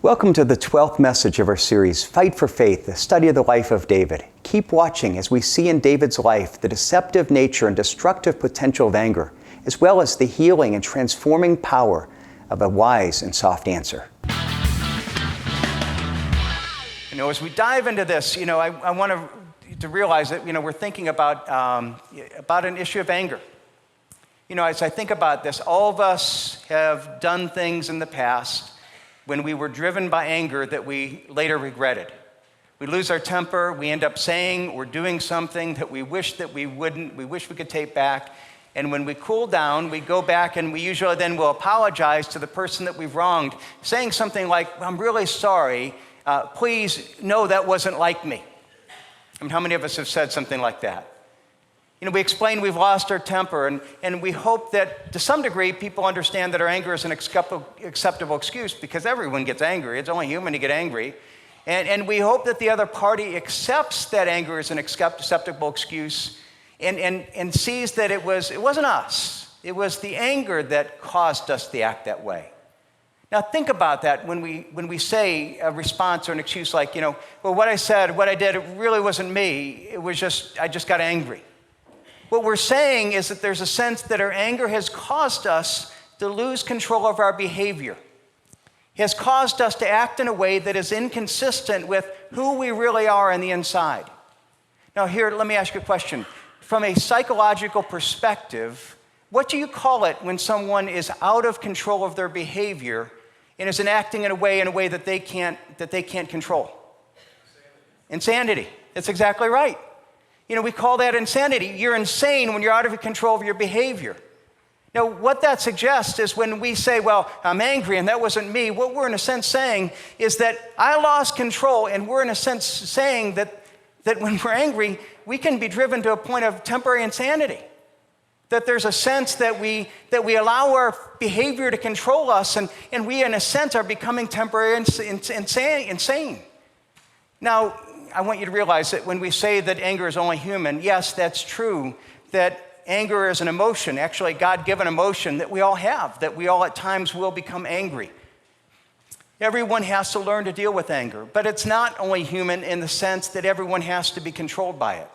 Welcome to the 12th message of our series, Fight for Faith, the study of the life of David. Keep watching as we see in David's life the deceptive nature and destructive potential of anger, as well as the healing and transforming power of a wise and soft answer. As we dive into this, I want to realize that, we're thinking about an issue of anger. As I think about this, all of us have done things in the past when we were driven by anger that we later regretted. We lose our temper, we end up saying or doing something that we wish that we wouldn't, we wish we could take back. And when we cool down, we go back and we usually then will apologize to the person that we've wronged, saying something like, "I'm really sorry, please, no, that wasn't like me." I mean, how many of us have said something like that? We explain we've lost our temper, and we hope that to some degree people understand that our anger is an acceptable excuse, because everyone gets angry. It's only human to get angry. And we hope that the other party accepts that anger as an acceptable excuse and sees that it wasn't us. It was the anger that caused us to act that way. Now think about that when we say a response or an excuse like, well, what I said, what I did, it really wasn't me. It was I just got angry. What we're saying is that there's a sense that our anger has caused us to lose control of our behavior. It has caused us to act in a way that is inconsistent with who we really are on the inside. Now here, let me ask you a question. From a psychological perspective, what do you call it when someone is out of control of their behavior and is acting in a way that they can't control? Insanity. That's exactly right. We call that insanity. You're insane when you're out of control of your behavior. Now, what that suggests is when we say, well, I'm angry and that wasn't me, what we're in a sense saying is that I lost control, and we're in a sense saying that when we're angry, we can be driven to a point of temporary insanity. That there's a sense that we allow our behavior to control us, and we in a sense are becoming temporarily insane. Now, I want you to realize that when we say that anger is only human, yes, that's true, that anger is an emotion, actually a God-given emotion that we all have, that we all at times will become angry. Everyone has to learn to deal with anger, but it's not only human in the sense that everyone has to be controlled by it.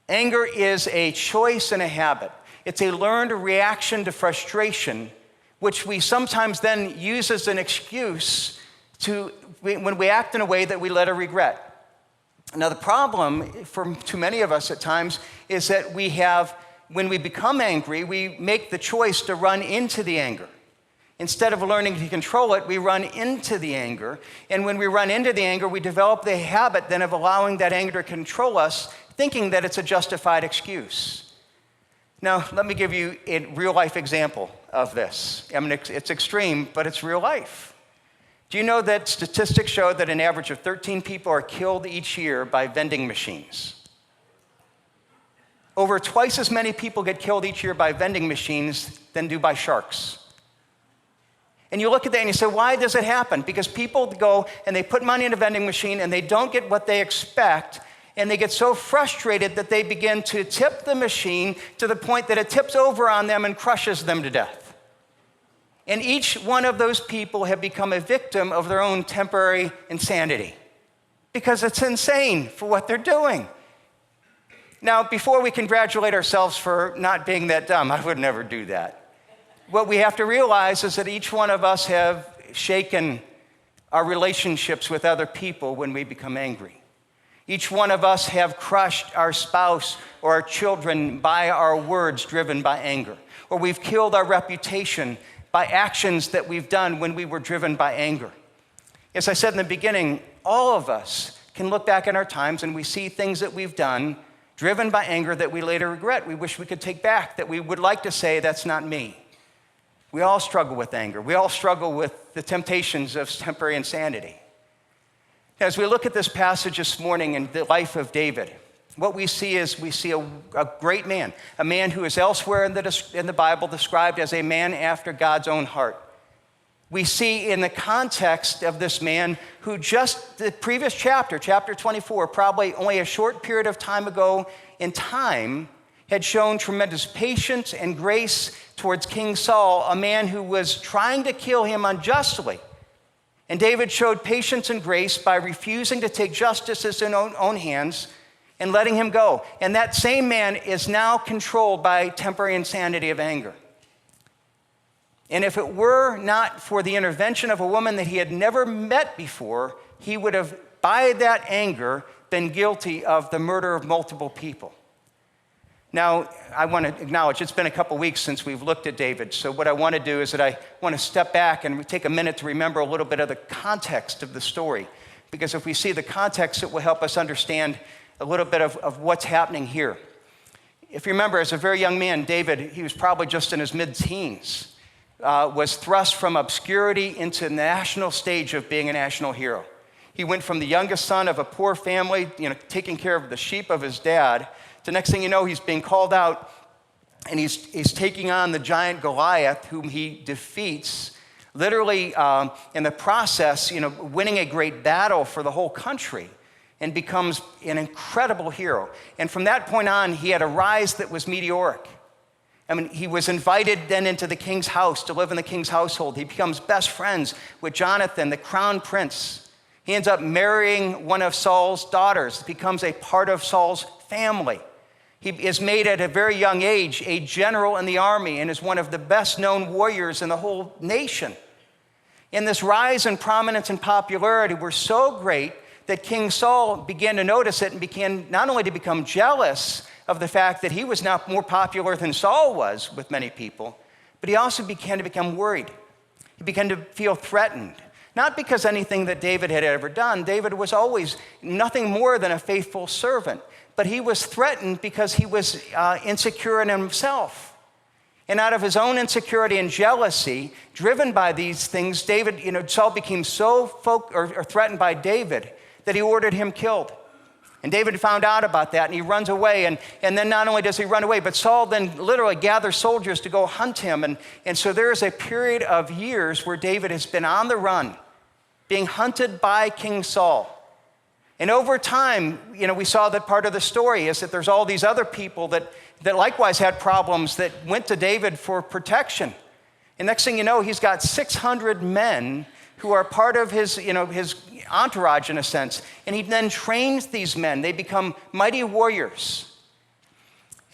Anger is a choice and a habit. It's a learned reaction to frustration, which we sometimes then use as an excuse when we act in a way that we later regret. Now, the problem for too many of us at times is that when we become angry, we make the choice to run into the anger. Instead of learning to control it, we run into the anger. And when we run into the anger, we develop the habit then of allowing that anger to control us, thinking that it's a justified excuse. Now, let me give you a real-life example of this. I mean, it's extreme, but it's real life. Do you know that statistics show that an average of 13 people are killed each year by vending machines? Over twice as many people get killed each year by vending machines than do by sharks. And you look at that and you say, why does it happen? Because people go and they put money in a vending machine and they don't get what they expect, and they get so frustrated that they begin to tip the machine to the point that it tips over on them and crushes them to death. And each one of those people have become a victim of their own temporary insanity, because it's insane for what they're doing. Now, before we congratulate ourselves for not being that dumb, I would never do that. What we have to realize is that each one of us have shaken our relationships with other people when we become angry. Each one of us have crushed our spouse or our children by our words driven by anger. Or we've killed our reputation by actions that we've done when we were driven by anger. As I said in the beginning, all of us can look back in our times and we see things that we've done driven by anger that we later regret, we wish we could take back, that we would like to say, that's not me. We all struggle with anger. We all struggle with the temptations of temporary insanity. As we look at this passage this morning in the life of David, what we see is a great man, a man who is elsewhere in the Bible described as a man after God's own heart. We see in the context of this man who just the previous chapter 24, probably only a short period of time ago in time, had shown tremendous patience and grace towards King Saul, a man who was trying to kill him unjustly. And David showed patience and grace by refusing to take justice in his own hands and letting him go. And that same man is now controlled by temporary insanity of anger. And if it were not for the intervention of a woman that he had never met before, he would have, by that anger, been guilty of the murder of multiple people. Now, I want to acknowledge it's been a couple weeks since we've looked at David. So what I want to do is that I want to step back and take a minute to remember a little bit of the context of the story. Because if we see the context, it will help us understand a little bit of what's happening here. If you remember, as a very young man, David, he was probably just in his mid-teens, was thrust from obscurity into the national stage of being a national hero. He went from the youngest son of a poor family, taking care of the sheep of his dad, to next thing you know, he's being called out, and he's taking on the giant Goliath, whom he defeats, literally in the process, winning a great battle for the whole country, and becomes an incredible hero. And from that point on, he had a rise that was meteoric. I mean, he was invited then into the king's house to live in the king's household. He becomes best friends with Jonathan, the crown prince. He ends up marrying one of Saul's daughters, becomes a part of Saul's family. He is made at a very young age a general in the army and is one of the best known warriors in the whole nation. And this rise in prominence and popularity were so great that King Saul began to notice it and began not only to become jealous of the fact that he was now more popular than Saul was with many people, but he also began to become worried. He began to feel threatened. Not because anything that David had ever done. David was always nothing more than a faithful servant. But he was threatened because he was insecure in himself. And out of his own insecurity and jealousy, driven by these things, Saul became so threatened by David that he ordered him killed. And David found out about that, and he runs away. And then not only does he run away, but Saul then literally gathers soldiers to go hunt him. And so there is a period of years where David has been on the run, being hunted by King Saul. And over time, we saw that part of the story is that there's all these other people that likewise had problems that went to David for protection. And next thing you know, he's got 600 men who are part of his entourage in a sense. And he then trains these men. They become mighty warriors.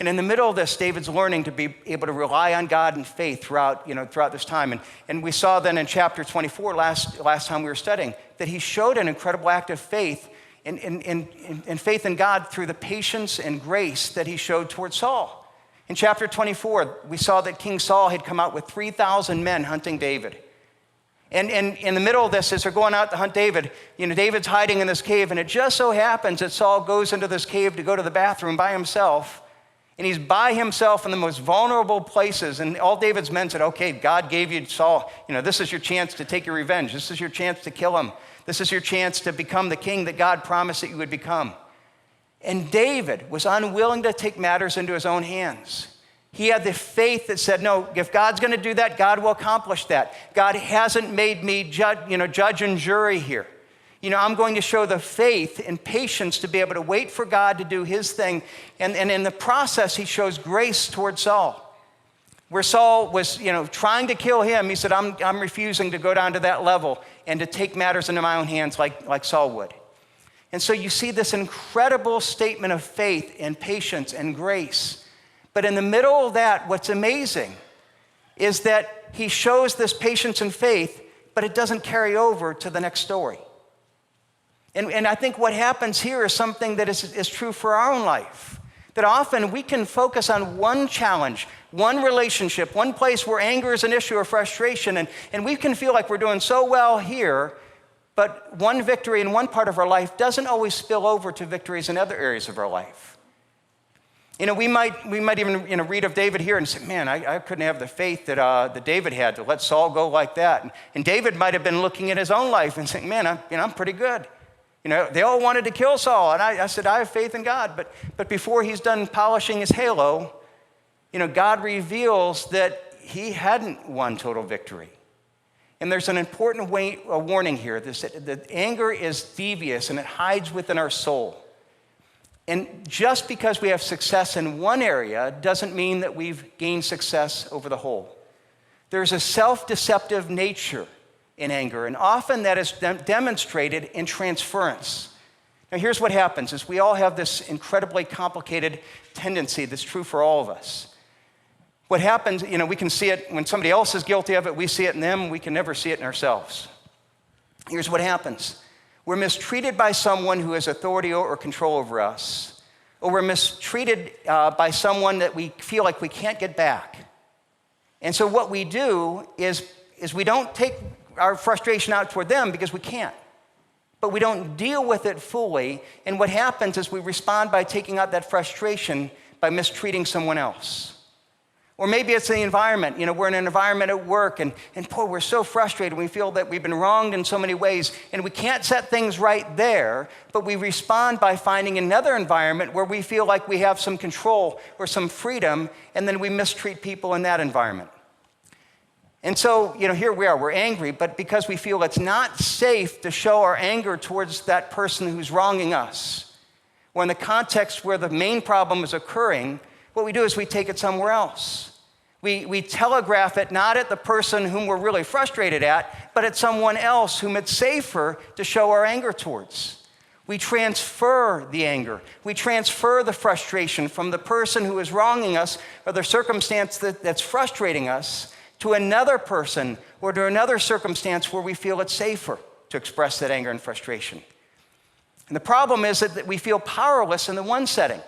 And in the middle of this, David's learning to be able to rely on God and faith throughout this time. And we saw then in chapter 24, last time we were studying, that he showed an incredible act of faith and faith in God through the patience and grace that he showed towards Saul. In chapter 24, we saw that King Saul had come out with 3,000 men hunting David. And in the middle of this, as they're going out to hunt David, David's hiding in this cave, and it just so happens that Saul goes into this cave to go to the bathroom by himself, and he's by himself in the most vulnerable places, and all David's men said, okay, God gave you Saul, this is your chance to take your revenge. This is your chance to kill him. This is your chance to become the king that God promised that you would become. And David was unwilling to take matters into his own hands. He had the faith that said, no, if God's going to do that, God will accomplish that. God hasn't made me judge and jury here. I'm going to show the faith and patience to be able to wait for God to do his thing. And in the process, he shows grace towards Saul. Where Saul was, trying to kill him, he said, I'm refusing to go down to that level and to take matters into my own hands like Saul would. And so you see this incredible statement of faith and patience and grace. But in the middle of that, what's amazing is that he shows this patience and faith, but it doesn't carry over to the next story. And I think what happens here is something that is true for our own life. That often we can focus on one challenge, one relationship, one place where anger is an issue or frustration, and we can feel like we're doing so well here, but one victory in one part of our life doesn't always spill over to victories in other areas of our life. We might even read of David here and say, man, I couldn't have the faith that David had to let Saul go like that. And David might have been looking at his own life and saying, man, I'm pretty good. They all wanted to kill Saul, and I said, I have faith in God. But before he's done polishing his halo, God reveals that he hadn't won total victory. And there's an important warning here, that anger is devious and it hides within our soul. And just because we have success in one area doesn't mean that we've gained success over the whole. There's a self-deceptive nature in anger, and often that is demonstrated in transference. Now here's what happens, is we all have this incredibly complicated tendency that's true for all of us. What happens, we can see it when somebody else is guilty of it, we see it in them, we can never see it in ourselves. Here's what happens. We're mistreated by someone who has authority or control over us, or we're mistreated by someone that we feel like we can't get back. And so what we do is we don't take our frustration out toward them because we can't. But we don't deal with it fully, and what happens is we respond by taking out that frustration by mistreating someone else. Or maybe it's the environment. We're in an environment at work, and boy, we're so frustrated. We feel that we've been wronged in so many ways, and we can't set things right there, but we respond by finding another environment where we feel like we have some control or some freedom, and then we mistreat people in that environment. And so, here we are, we're angry, but because we feel it's not safe to show our anger towards that person who's wronging us, or in the context where the main problem is occurring, what we do is we take it somewhere else. We telegraph it not at the person whom we're really frustrated at, but at someone else whom it's safer to show our anger towards. We transfer the anger. We transfer the frustration from the person who is wronging us or the circumstance that's frustrating us to another person or to another circumstance where we feel it's safer to express that anger and frustration. And the problem is that we feel powerless in the one setting.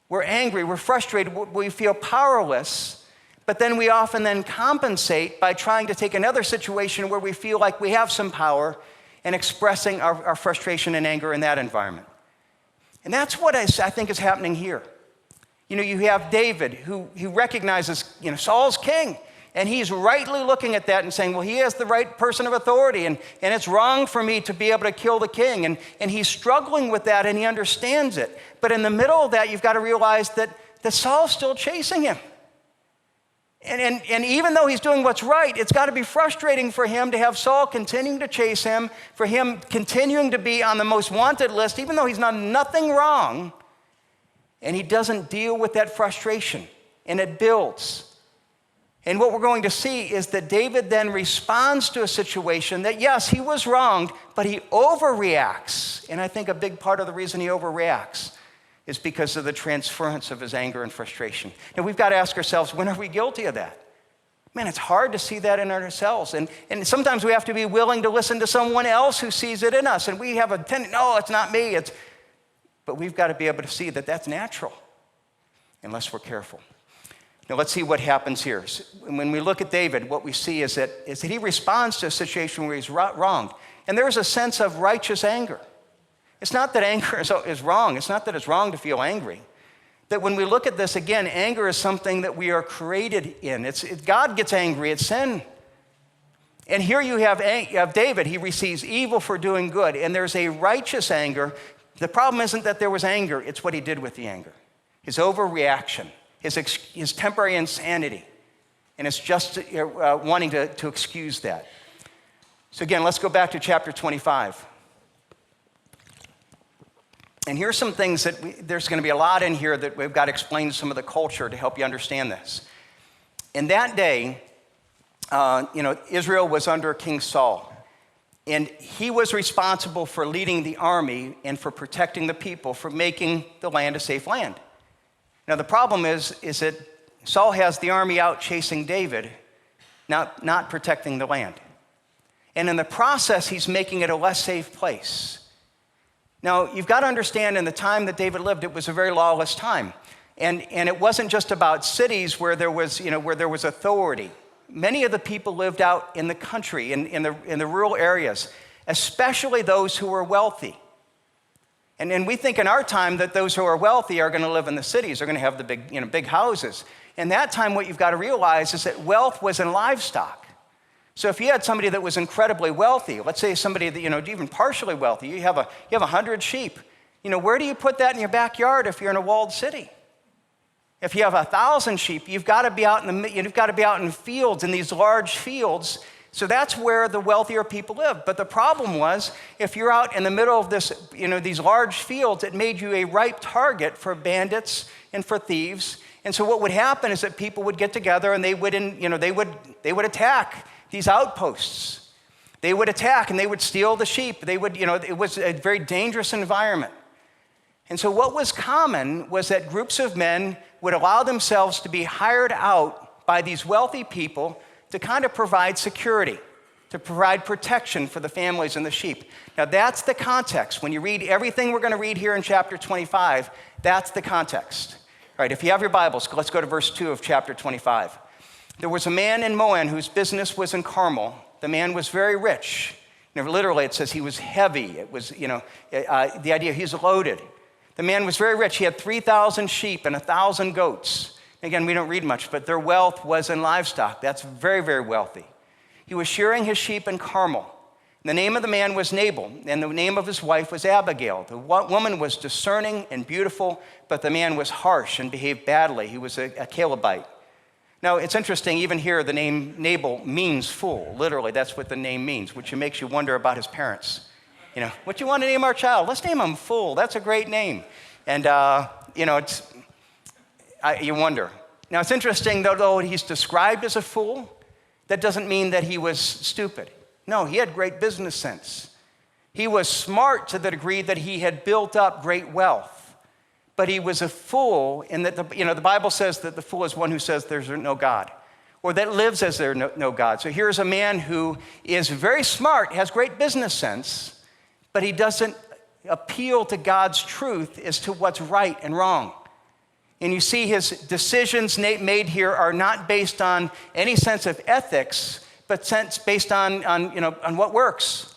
We're angry, we're frustrated, we feel powerless, but then we often then compensate by trying to take another situation where we feel like we have some power and expressing our frustration and anger in that environment. And that's what I think is happening here. You have David who recognizes, Saul's king. And he's rightly looking at that and saying, well, he is the right person of authority, and it's wrong for me to be able to kill the king. And he's struggling with that, and he understands it. But in the middle of that, you've got to realize that Saul's still chasing him. And even though he's doing what's right, it's got to be frustrating for him to have Saul continuing to chase him, for him continuing to be on the most wanted list, even though he's done nothing wrong. And he doesn't deal with that frustration, and it builds. And what we're going to see is that David then responds to a situation that, yes, he was wronged, but he overreacts. And I think a big part of the reason he overreacts is because of the transference of his anger and frustration. Now, we've got to ask ourselves, when are we guilty of that? Man, it's hard to see that in ourselves. And sometimes we have to be willing to listen to someone else who sees it in us. And we have a tendency, no, it's not me. But we've got to be able to see that that's natural, unless we're careful. Now let's see what happens here. When we look at David, what we see is that he responds to a situation where he's wronged. And there is a sense of righteous anger. It's not that anger is wrong. It's not that it's wrong to feel angry. That when we look at this, again, anger is something that we are created in. God gets angry at sin. And here you have David. He receives evil for doing good. And there's a righteous anger. The problem isn't that there was anger. It's what he did with the anger. His overreaction. His temporary insanity, and it's just wanting to excuse that. So again, let's go back to chapter 25. And here's some things that there's going to be a lot in here that we've got to explain some of the culture to help you understand this. In that day, Israel was under King Saul, and he was responsible for leading the army and for protecting the people, for making the land a safe land. Now, the problem is that Saul has the army out chasing David, not protecting the land. And in the process, he's making it a less safe place. Now, you've got to understand, in the time that David lived, it was a very lawless time. And it wasn't just about cities where there was authority. Many of the people lived out in the country, in the rural areas, especially those who were wealthy. And we think in our time that those who are wealthy are going to live in the cities, are going to have the big houses. In that time, what you've got to realize is that wealth was in livestock. So if you had somebody that was incredibly wealthy, let's say somebody that, even partially wealthy, you have 100 sheep. Where do you put that in your backyard if you're in a walled city? If you have 1,000 sheep, you've got to be out in fields, in these large fields. So that's where the wealthier people live. But the problem was, if you're out in the middle of these large fields, it made you a ripe target for bandits and for thieves. And so what would happen is that people would get together and they would attack these outposts. They would attack and they would steal the sheep. They would, it was a very dangerous environment. And so what was common was that groups of men would allow themselves to be hired out by these wealthy people to kind of provide security, to provide protection for the families and the sheep. Now that's the context. When you read everything we're going to read here in chapter 25, that's the context. All right, if you have your Bibles, let's go to verse 2 of chapter 25. There was a man in Moab whose business was in Carmel. The man was very rich. Literally it says he was heavy. It was, the idea he's loaded. The man was very rich. He had 3,000 sheep and 1,000 goats. Again, we don't read much, but their wealth was in livestock. That's very, very wealthy. He was shearing his sheep in Carmel. The name of the man was Nabal, and the name of his wife was Abigail. The woman was discerning and beautiful, but the man was harsh and behaved badly. He was a Calebite. Now, it's interesting, even here, the name Nabal means fool. Literally, that's what the name means, which makes you wonder about his parents. What you want to name our child? Let's name him Fool. That's a great name. And, you wonder. Now, it's interesting, though he's described as a fool, that doesn't mean that he was stupid. No, he had great business sense. He was smart to the degree that he had built up great wealth. But he was a fool in that, the Bible says that the fool is one who says there's no God, or that lives as there's no God. So here's a man who is very smart, has great business sense, but he doesn't appeal to God's truth as to what's right and wrong. And you see his decisions made here are not based on any sense of ethics, but based on what works.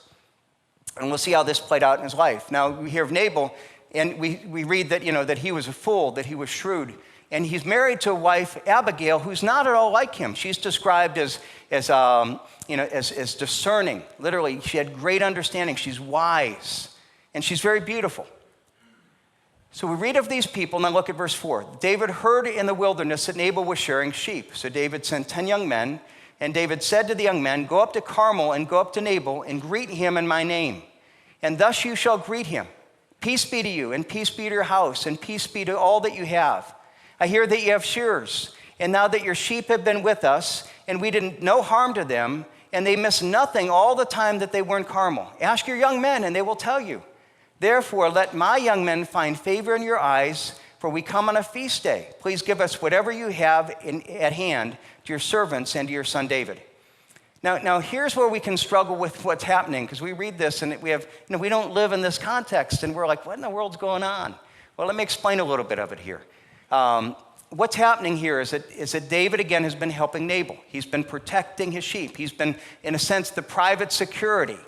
And we'll see how this played out in his life. Now, we hear of Nabal, and we read that, that he was a fool, that he was shrewd. And he's married to a wife, Abigail, who's not at all like him. She's described as discerning. Literally, she had great understanding. She's wise, and she's very beautiful. So we read of these people, and then look at verse 4. David heard in the wilderness that Nabal was shearing sheep. So David sent 10 young men, and David said to the young men, go up to Carmel and go up to Nabal and greet him in my name. And thus you shall greet him. Peace be to you, and peace be to your house, and peace be to all that you have. I hear that you have shearers, and now that your sheep have been with us, and we did no harm to them, and they missed nothing all the time that they were in Carmel. Ask your young men, and they will tell you. Therefore, let my young men find favor in your eyes, for we come on a feast day. Please give us whatever you have at hand to your servants and to your son David. Now here's where we can struggle with what's happening, because we read this and we don't live in this context, and we're like, what in the world's going on? Well, let me explain a little bit of it here. What's happening here is that David, again, has been helping Nabal. He's been protecting his sheep. He's been, in a sense, the private security.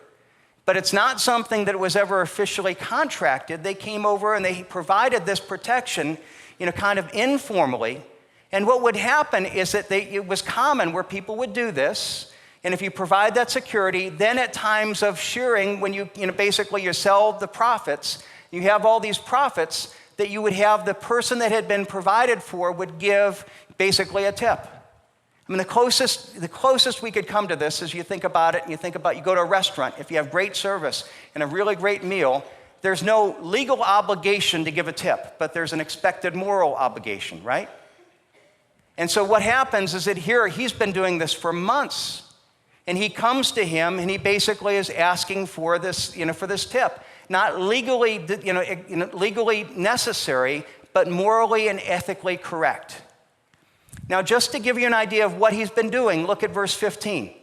But it's not something that was ever officially contracted. They came over and they provided this protection, kind of informally. And what would happen is that it was common where people would do this. And if you provide that security, then at times of shearing, when you basically you sell the profits, you have all these profits, that you would have the person that had been provided for would give basically a tip. I mean, the closest we could come to this is you think about it, and you go to a restaurant. If you have great service and a really great meal, there's no legal obligation to give a tip, but there's an expected moral obligation, right? And so what happens is that here he's been doing this for months, and he comes to him and he basically is asking for this, for this tip, not legally, legally necessary, but morally and ethically correct. Now, just to give you an idea of what he's been doing, look at verse 15.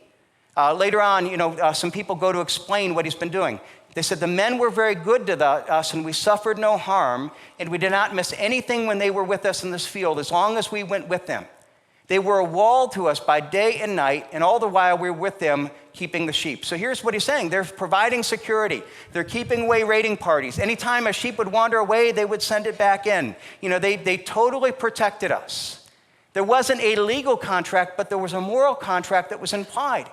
Later on, some people go to explain what he's been doing. They said, the men were very good to us, and we suffered no harm, and we did not miss anything when they were with us in this field, as long as we went with them. They were a wall to us by day and night, and all the while we were with them keeping the sheep. So here's what he's saying. They're providing security. They're keeping away raiding parties. Anytime a sheep would wander away, they would send it back in. They totally protected us. There wasn't a legal contract, but there was a moral contract that was implied.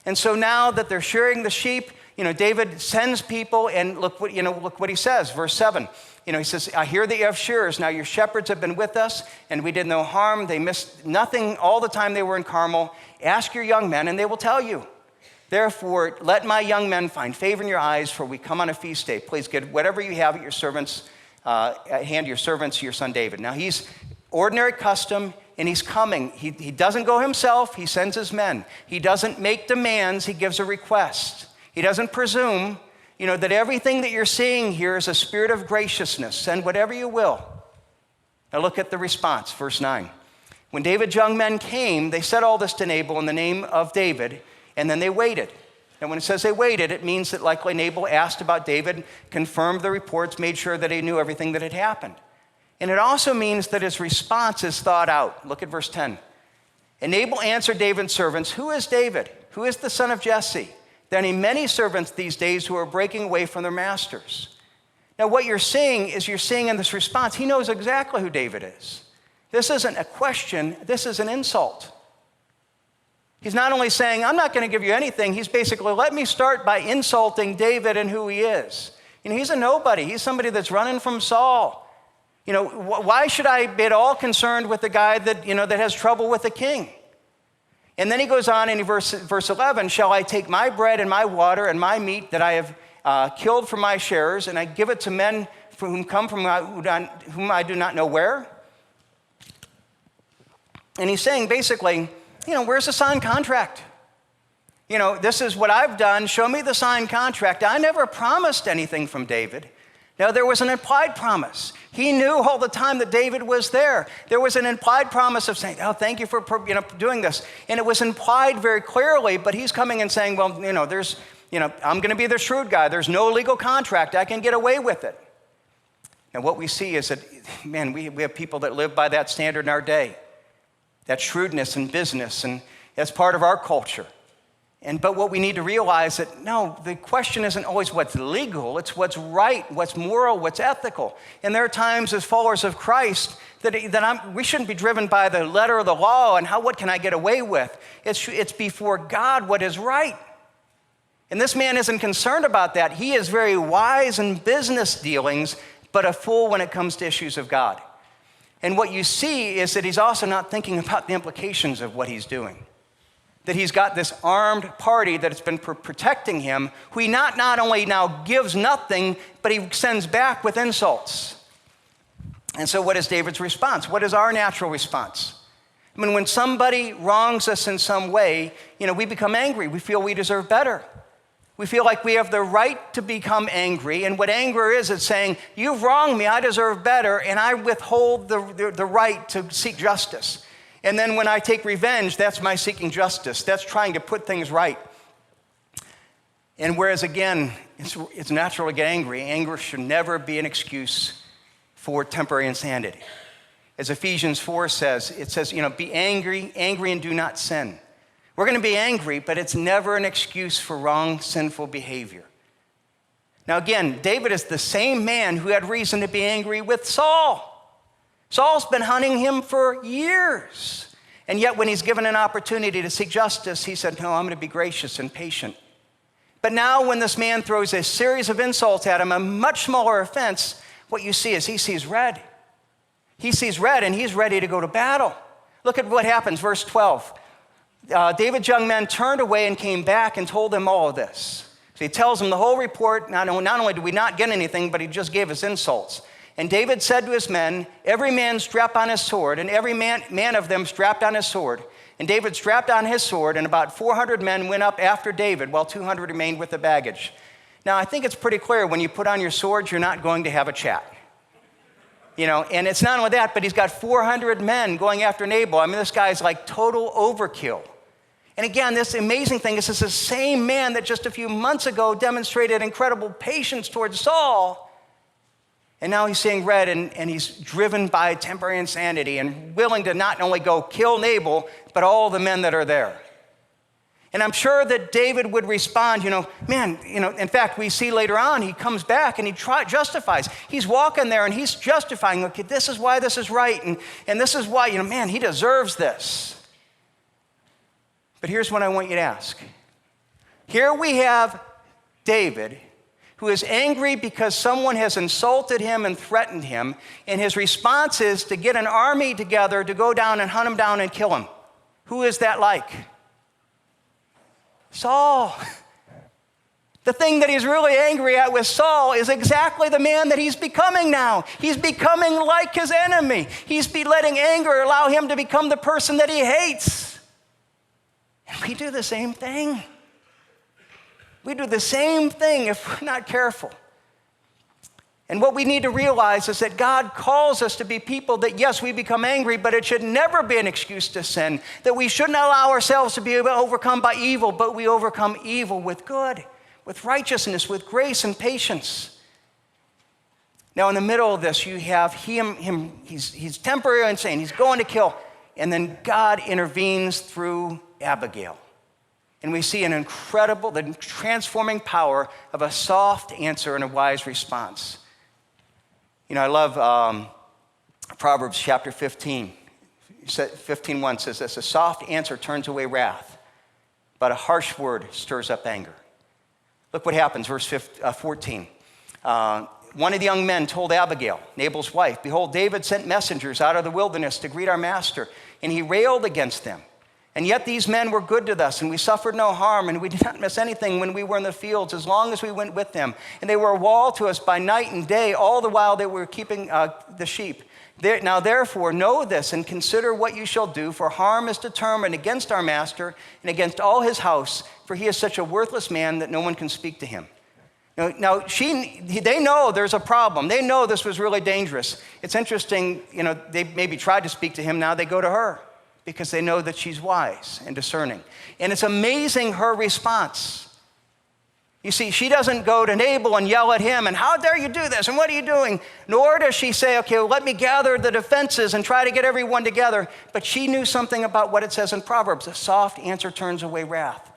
And so now that they're shearing the sheep, David sends people, and look what he says, verse 7. He says, I hear that you have shearers. Now your shepherds have been with us, and we did no harm. They missed nothing all the time they were in Carmel. Ask your young men, and they will tell you. Therefore, let my young men find favor in your eyes, for we come on a feast day. Please get whatever you have at your servants, at hand to your servants, your son David. Now he's ordinary custom. and he's coming. He doesn't go himself, he sends his men. He doesn't make demands, he gives a request. He doesn't presume, that everything that you're seeing here is a spirit of graciousness. Send whatever you will. Now look at the response, verse 9. When David's young men came, they said all this to Nabal in the name of David, and then they waited. And when it says they waited, it means that likely Nabal asked about David, confirmed the reports, made sure that he knew everything that had happened. And it also means that his response is thought out. Look at verse 10. And Nabal answered David's servants, "Who is David? Who is the son of Jesse? There are many servants these days who are breaking away from their masters." Now what you're seeing in this response, he knows exactly who David is. This isn't a question, this is an insult. He's not only saying, I'm not going to give you anything, he's basically, let me start by insulting David and who he is. He's a nobody. He's somebody that's running from Saul. Why should I be at all concerned with the guy that has trouble with the king? And then he goes on in verse 11, shall I take my bread and my water and my meat that I have killed for my sharers, and I give it to men whom I do not know where? And he's saying basically, where's the signed contract? This is what I've done. Show me the signed contract. I never promised anything from David. Now, there was an implied promise. He knew all the time that David was there. There was an implied promise of saying, oh, thank you for doing this. And it was implied very clearly, but he's coming and saying, well, I'm going to be the shrewd guy. There's no legal contract. I can get away with it. And what we see is that, man, we have people that live by that standard in our day. That shrewdness in business, and that's part of our culture. But what we need to realize that, no, the question isn't always what's legal, it's what's right, what's moral, what's ethical. And there are times as followers of Christ we shouldn't be driven by the letter of the law and what can I get away with. It's before God what is right. And this man isn't concerned about that. He is very wise in business dealings, but a fool when it comes to issues of God. And what you see is that he's also not thinking about the implications of what he's doing. That he's got this armed party that has been protecting him, who he not only now gives nothing, but he sends back with insults. And so what is David's response? What is our natural response? When somebody wrongs us in some way, we become angry. We feel we deserve better. We feel like we have the right to become angry. And what anger is, it's saying, you've wronged me, I deserve better, and I withhold the right to seek justice. And then when I take revenge, that's my seeking justice. That's trying to put things right. And whereas, again, it's natural to get angry, anger should never be an excuse for temporary insanity. As Ephesians 4 says, it says, be angry and do not sin. We're going to be angry, but it's never an excuse for wrong, sinful behavior. Now again, David is the same man who had reason to be angry with Saul. Saul's been hunting him for years. And yet when he's given an opportunity to seek justice, he said, no, I'm going to be gracious and patient. But now when this man throws a series of insults at him, a much smaller offense, what you see is he sees red. He sees red and he's ready to go to battle. Look at what happens, verse 12. David's young men turned away and came back and told them all of this. So he tells them the whole report. Not only did we not get anything, but he just gave us insults. And David said to his men, every man strap on his sword, and every man of them strapped on his sword. And David strapped on his sword, and about 400 men went up after David, while 200 remained with the baggage. Now, I think it's pretty clear when you put on your sword, you're not going to have a chat. And it's not only that, but he's got 400 men going after Nabal. This guy's like total overkill. And again, this amazing thing is this is the same man that just a few months ago demonstrated incredible patience towards Saul. And now he's seeing red and he's driven by temporary insanity and willing to not only go kill Nabal, but all the men that are there. And I'm sure that David would respond, in fact, we see later on, he comes back and he justifies. He's walking there and he's justifying, okay, this is why this is right. And this is why, he deserves this. But here's what I want you to ask. Here we have David, who is angry because someone has insulted him and threatened him, and his response is to get an army together to go down and hunt him down and kill him. Who is that like? Saul. The thing that he's really angry at with Saul is exactly the man that he's becoming now. He's becoming like his enemy. He's letting anger allow him to become the person that he hates. And we do the same thing. We do the same thing if we're not careful. And what we need to realize is that God calls us to be people that, yes, we become angry, but it should never be an excuse to sin. That we shouldn't allow ourselves to be overcome by evil, but we overcome evil with good, with righteousness, with grace and patience. Now, in the middle of this, you have he's temporarily insane. He's going to kill. And then God intervenes through Abigail. And we see the transforming power of a soft answer and a wise response. You know, I love Proverbs chapter 15. 15:1 says this: a soft answer turns away wrath, but a harsh word stirs up anger. Look what happens, verse 14. One of the young men told Abigail, Nabal's wife, "Behold, David sent messengers out of the wilderness to greet our master, and he railed against them. And yet these men were good to us, and we suffered no harm, and we did not miss anything when we were in the fields, as long as we went with them. And they were a wall to us by night and day, all the while they were keeping the sheep. Now therefore know this, and consider what you shall do, for harm is determined against our master and against all his house, for he is such a worthless man that no one can speak to him." Now they know there's a problem. They know this was really dangerous. It's interesting, they maybe tried to speak to him, now they go to her, because they know that she's wise and discerning. And it's amazing her response. You see, she doesn't go to Nabal and yell at him, and how dare you do this, and what are you doing? Nor does she say, okay, well, let me gather the defenses and try to get everyone together. But she knew something about what it says in Proverbs: a soft answer turns away wrath.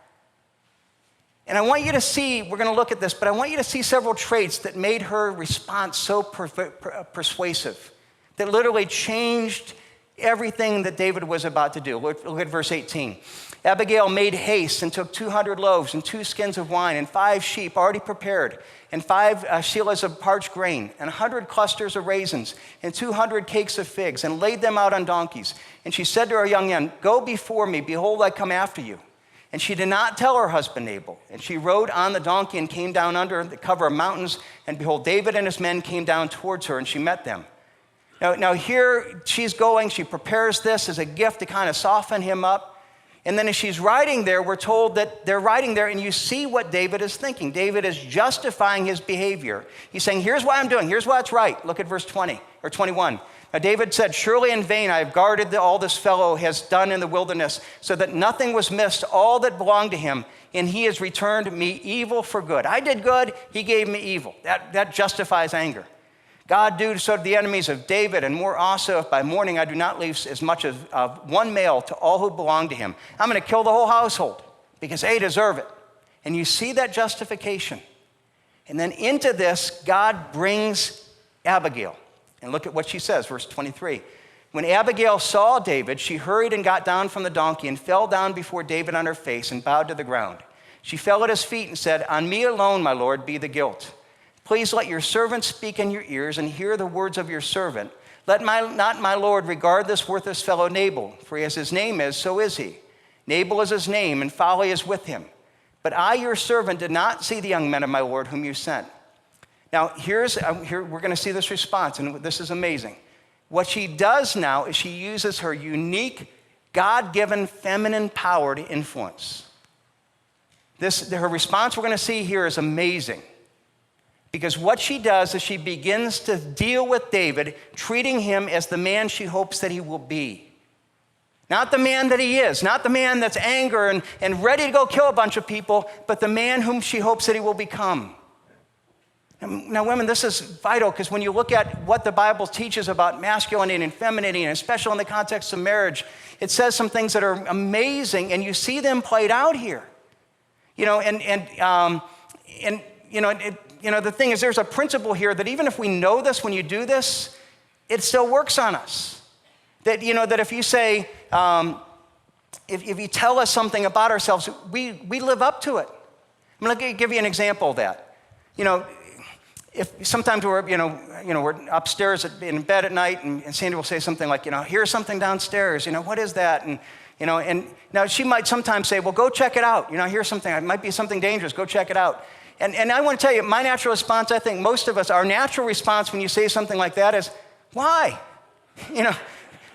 And I want you to see, we're going to look at this, but I want you to see several traits that made her response so persuasive, that literally changed everything that David was about to do. Look at verse 18. Abigail made haste and took 200 loaves and 2 skins of wine and 5 sheep already prepared and 5 sheilas of parched grain and 100 clusters of raisins and 200 cakes of figs, and laid them out on donkeys. And she said to her young men, "Go before me, behold, I come after you." And she did not tell her husband Nabal. And she rode on the donkey and came down under the cover of mountains. And behold, David and his men came down towards her, and she met them. Now here she's going, she prepares this as a gift to kind of soften him up. And then as she's riding there, we're told that they're riding there, and you see what David is thinking. David is justifying his behavior. He's saying, here's why I'm doing, here's why it's right. Look at verse 20 or 21. Now David said, "Surely in vain I have guarded all this fellow has done in the wilderness, so that nothing was missed, all that belonged to him, and he has returned me evil for good." I did good, he gave me evil. That justifies anger. God do so to the enemies of David, and more also, if by morning I do not leave as much as one male to all who belong to him. I'm going to kill the whole household because they deserve it. And you see that justification. And then into this, God brings Abigail. And look at what she says, verse 23. When Abigail saw David, she hurried and got down from the donkey and fell down before David on her face and bowed to the ground. She fell at his feet and said, "On me alone, my Lord, be the guilt. Please let your servant speak in your ears and hear the words of your servant. Let not my Lord regard this worthless fellow Nabal, for as his name is, so is he. Nabal is his name, and folly is with him. But I, your servant, did not see the young men of my Lord whom you sent." Now, here we're going to see this response, and this is amazing. What she does now is she uses her unique, God-given feminine power to influence. Her response we're going to see here is amazing. Because what she does is she begins to deal with David, treating him as the man she hopes that he will be. Not the man that he is, not the man that's angry and ready to go kill a bunch of people, but the man whom she hopes that he will become. Now, women, this is vital, because when you look at what the Bible teaches about masculinity and femininity, and especially in the context of marriage, it says some things that are amazing, and you see them played out here. The thing is, there's a principle here that even if we know this, when you do this, it still works on us. That if you say, if you tell us something about ourselves, we live up to it. I'm going to give you an example of that. If sometimes we're upstairs in bed at night, and Sandy will say something like, "Here's something downstairs. What is that?" And now she might sometimes say, "Well, go check it out. Here's something. It might be something dangerous. Go check it out." And I want to tell you, my natural response, I think most of us, our natural response when you say something like that is, why? You know,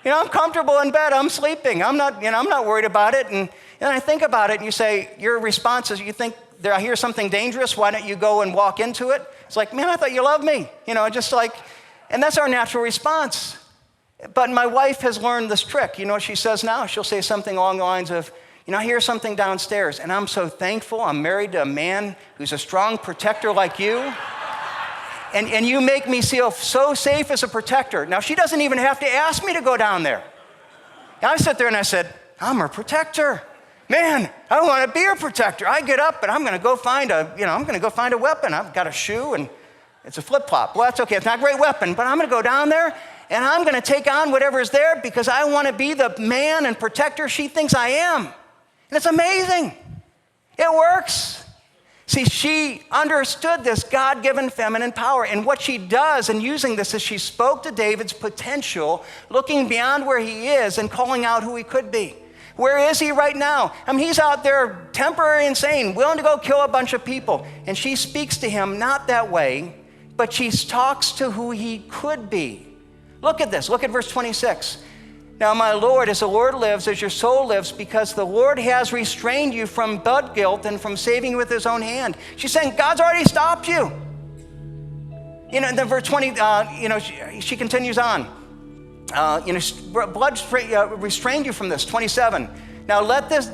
I'm comfortable in bed, I'm sleeping, I'm not worried about it. And I think about it and you say, your response is, you think, I hear something dangerous, why don't you go and walk into it? It's like, man, I thought you loved me. Just like, and that's our natural response. But my wife has learned this trick. You know what she says now? She'll say something along the lines of, I hear something downstairs, and I'm so thankful I'm married to a man who's a strong protector like you. And you make me feel so safe as a protector. Now, she doesn't even have to ask me to go down there. And I sit there and I said, I'm her protector. Man, I want to be her protector. I get up and I'm going to go find a weapon. I've got a shoe and it's a flip-flop. Well, that's okay. It's not a great weapon, but I'm going to go down there and I'm going to take on whatever is there because I want to be the man and protector she thinks I am. And it's amazing. It works. See, she understood this God-given feminine power. And what she does in using this is she spoke to David's potential, looking beyond where he is and calling out who he could be. Where is he right now? He's out there temporary insane, willing to go kill a bunch of people. And she speaks to him not that way, but she talks to who he could be. Look at this. Look at verse 26. Now, my Lord, as the Lord lives, as your soul lives, because the Lord has restrained you from blood guilt and from saving you with his own hand. She's saying, God's already stopped you. And then verse 20, she continues on. Blood restrained you from this. 27. Now let this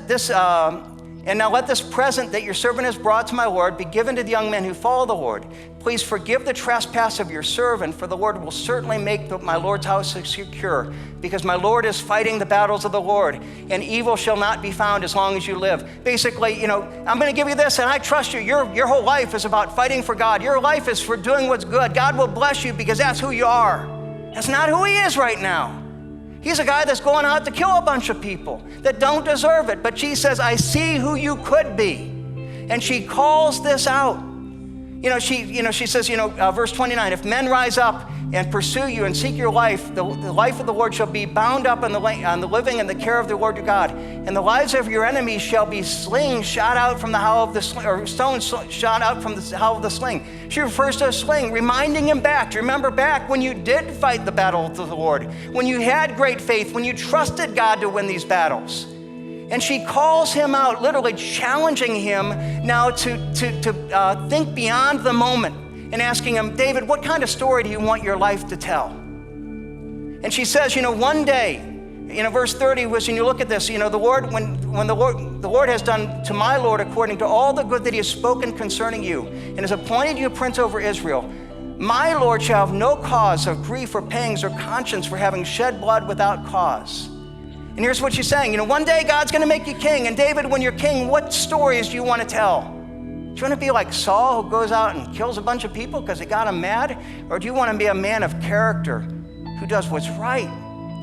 present that your servant has brought to my Lord be given to the young men who follow the Lord. Please forgive the trespass of your servant, for the Lord will certainly make my Lord's house secure, because my Lord is fighting the battles of the Lord, and evil shall not be found as long as you live. Basically, I'm going to give you this, and I trust you. Your whole life is about fighting for God. Your life is for doing what's good. God will bless you because that's who you are. That's not who he is right now. He's a guy that's going out to kill a bunch of people that don't deserve it. But she says, I see who you could be. And she calls this out. She says, verse 29, if men rise up and pursue you and seek your life, the life of the Lord shall be bound up on the living and the care of the Lord your God. And the lives of your enemies shall be slings shot out from the hollow of the sling, or stones shot out from the hollow of the sling. She refers to a sling, reminding him back. Do you remember back when you did fight the battle of the Lord, when you had great faith, when you trusted God to win these battles? And she calls him out, literally challenging him now to think beyond the moment and asking him, David, what kind of story do you want your life to tell? And she says, one day, verse 30 was, and you look at this, the Lord, when the Lord has done to my Lord according to all the good that he has spoken concerning you, and has appointed you prince over Israel, my Lord shall have no cause of grief or pangs or conscience for having shed blood without cause. And here's what she's saying, one day God's gonna make you king, and David, when you're king, what stories do you wanna tell? Do you wanna be like Saul, who goes out and kills a bunch of people because he got him mad? Or do you wanna be a man of character who does what's right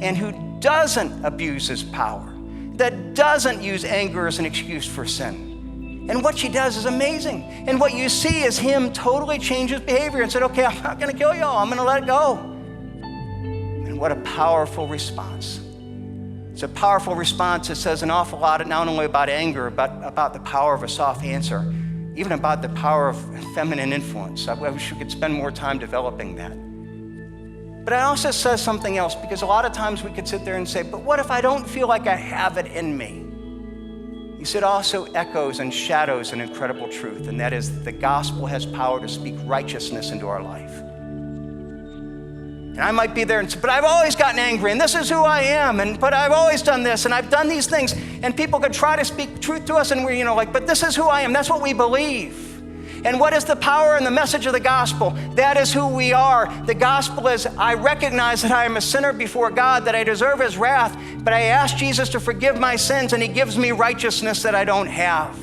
and who doesn't abuse his power, that doesn't use anger as an excuse for sin? And what she does is amazing. And what you see is him totally change his behavior and said, okay, I'm not gonna kill y'all, I'm gonna let it go. And what a powerful response. It's a powerful response that says an awful lot, not only about anger, but about the power of a soft answer, even about the power of feminine influence. I wish we could spend more time developing that. But it also says something else, because a lot of times we could sit there and say, but what if I don't feel like I have it in me? He said also echoes and shadows an incredible truth, and that is that the gospel has power to speak righteousness into our life. And I might be there and say, but I've always gotten angry, and this is who I am, but I've always done this, and I've done these things. And people could try to speak truth to us, and we're, but this is who I am. That's what we believe. And what is the power and the message of the gospel? That is who we are. The gospel is, I recognize that I am a sinner before God, that I deserve his wrath, but I ask Jesus to forgive my sins, and he gives me righteousness that I don't have.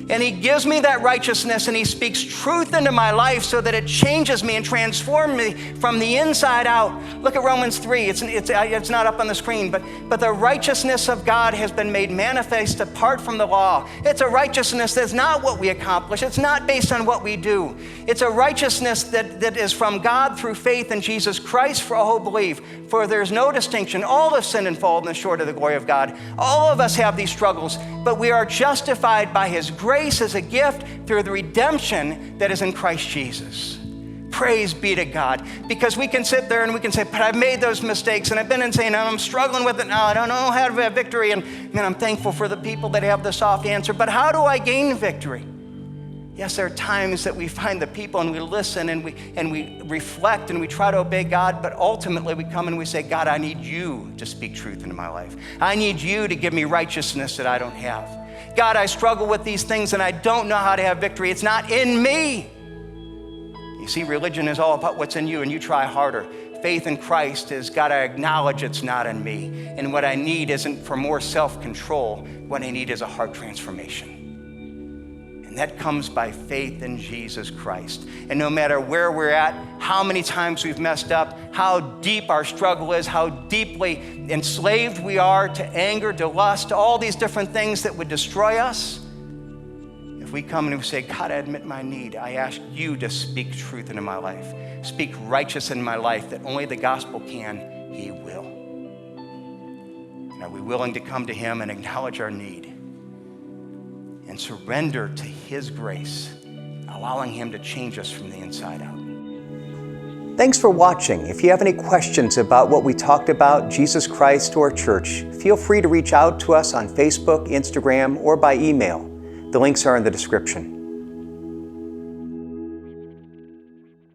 And he gives me that righteousness, and he speaks truth into my life so that it changes me and transforms me from the inside out. Look at Romans 3. It's not up on the screen, but the righteousness of God has been made manifest apart from the law. It's a righteousness that's not what we accomplish. It's not based on what we do. It's a righteousness that is from God through faith in Jesus Christ for all who believe. For there's no distinction. All have sinned and fallen short of the glory of God. All of us have these struggles, but we are justified by his grace grace is a gift through the redemption that is in Christ Jesus. Praise be to God. Because we can sit there and we can say, but I've made those mistakes and I've been insane and I'm struggling with it now. I don't know how to have victory. And man, I'm thankful for the people that have the soft answer. But how do I gain victory? Yes, there are times that we find the people and we listen and we reflect and we try to obey God, but ultimately we come and we say, God, I need you to speak truth into my life. I need you to give me righteousness that I don't have. God, I struggle with these things and I don't know how to have victory. It's not in me. You see, religion is all about what's in you, and you try harder. Faith in Christ is, God, I acknowledge it's not in me. And what I need isn't for more self-control. What I need is a heart transformation. And that comes by faith in Jesus Christ. And no matter where we're at, how many times we've messed up, how deep our struggle is, how deeply enslaved we are to anger, to lust, to all these different things that would destroy us, if we come and we say, God, I admit my need. I ask you to speak truth into my life. Speak righteous in my life that only the gospel can, he will. And are we willing to come to him and acknowledge our need and surrender to his grace, allowing him to change us from the inside out? Thanks for watching. If you have any questions about what we talked about, Jesus Christ or church, feel free to reach out to us on Facebook, Instagram, or by email. The links are in the description.